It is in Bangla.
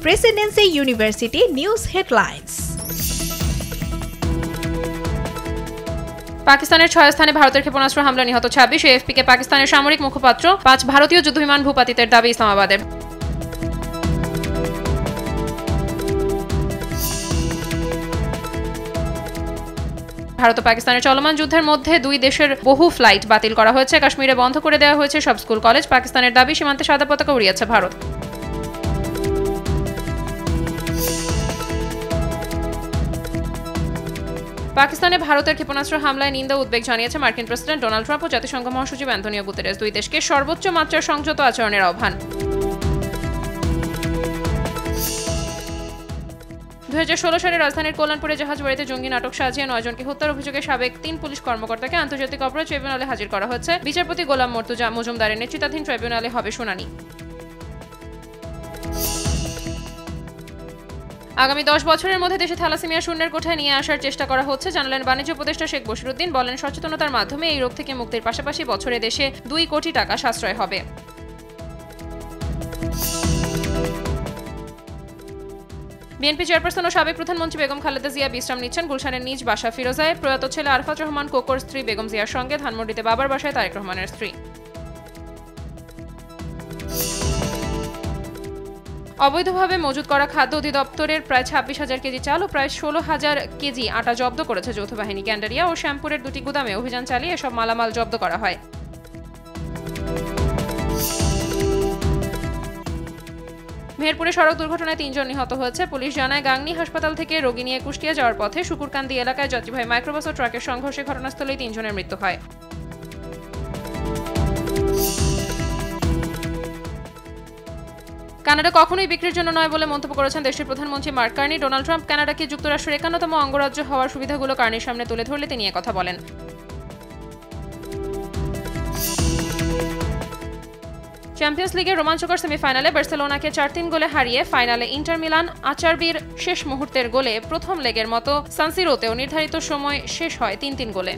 Presidency university news headlines. পাকিস্তানের 6 স্থানে ভারতের ক্ষেপণাস্ত্র হামলা, নিহত 26। এএফপিকে পাকিস্তানের সামরিক মুখপাত্র, 5 ভারতীয় যুদ্ধবিমান ভূপাতিতের দাবি ইসলামাবাদের। ভারত ও পাকিস্তানের চলমান যুদ্ধের মধ্যে দুই দেশের বহু ফ্লাইট বাতিল করা হয়েছে। কাশ্মীরে বন্ধ করে দেওয়া হয়েছে সব স্কুল কলেজ। পাকিস্তানের দাবি, সীমান্তে সাদা পতাকা উড়িয়েছে ভারত। পাকিস্তানে ভারতের ক্ষেপণাস্ত্র হামলায় নিন্দা উদ্বেগ জানিয়েছে মার্কিন প্রেসিডেন্ট ডোনাল্ড ট্রাম্প ও জাতিসংঘ মহাসচিব অ্যান্তোনিও গুতেরেস। দুই দেশকে সর্বোচ্চ মাত্রার সংযত আচরণের আহ্বান। 2016 সালে রাজধানীর কল্যাণপুরে জাহাজবাড়িতে জঙ্গি নাটক সাজিয়ে 9 জনকে হত্যার অভিযোগে সাবেক 3 পুলিশ কর্মকর্তাকে আন্তর্জাতিক অপরাধ ট্রাইব্যুনালে হাজির করা হয়েছে। বিচারপতি গোলাম মর্তুজা মজুমদারের নেতৃত্বাধীন ট্রাইব্যুনালে হবে শুনানি। আগামী 10 বছরের মধ্যে দেশে থ্যালাসেমিয়া শূন্যের কোঠায় নিয়ে আসার চেষ্টা করা হচ্ছে জানালেন বাণিজ্য উপদেষ্টা শেখ বশিরউদ্দিন। বলেন, সচেতনতার মাধ্যমে এই রোগ থেকে মুক্তির পাশাপাশি বছরে দেশে 2 কোটি টাকা সাশ্রয় হবে। বিএনপি চেয়ারপারসন ও সাবেক প্রধানমন্ত্রী বেগম খালেদা জিয়া বিশ্রাম নিচ্ছেন গুলশানের নিজ বাসা ফিরোজায়। প্রয়াত ছেলে আরফাত রহমান কোকোর স্ত্রী বেগম জিয়ার সঙ্গে ধানমন্ডিতে বাবার বাসায় তারেক রহমানের স্ত্রী। অবৈধভাবে মজুত করা খাদ্য অধিদপ্তরের প্রায় 26,000 কেজি চাল ও প্রায় 16,000 কেজি আটা জব্দ করেছে যৌথ বাহিনী। গ্যান্ডারিয়া ও শ্যামপুরের 2টি গুদামে অভিযান চালিয়ে এসব মালামাল জব্দ করা হয়। মেহেরপুরে সড়ক দুর্ঘটনায় 3 জন নিহত হয়েছে। পুলিশ জানায়, গাংনী হাসপাতাল থেকে রোগী নিয়ে কুষ্টিয়া যাওয়ার পথে শুকুরকান্দি এলাকায় যাত্রীবাহী মাইক্রোবাস ও ট্রাকের সংঘর্ষে ঘটনাস্থলেই 3 জনের মৃত্যু হয়। কানাডা কখনোই বিক্রির জন্য নয় বলে মন্তব্য করেছেন দেশটির প্রধানমন্ত্রী মার্ক কার্নি। ডোনাল্ড ট্রাম্প কানাডাকে যুক্তরাষ্ট্রের 51তম অঙ্গরাজ্য হওয়ার সুবিধাগুলো কার্নির সামনে তুলে ধরলে তিনি কথা বলেন। চ্যাম্পিয়ন্স লিগের রোমাঞ্চকর সেমিফাইনালে বার্সেলোনাকে 4-3 গোলে হারিয়ে ফাইনালে ইন্টার মিলান। আচারবির শেষ মুহূর্তের গোলে প্রথম লেগের মতো সান সিরোতেও নির্ধারিত সময় শেষ হয় 3-3 গোলে।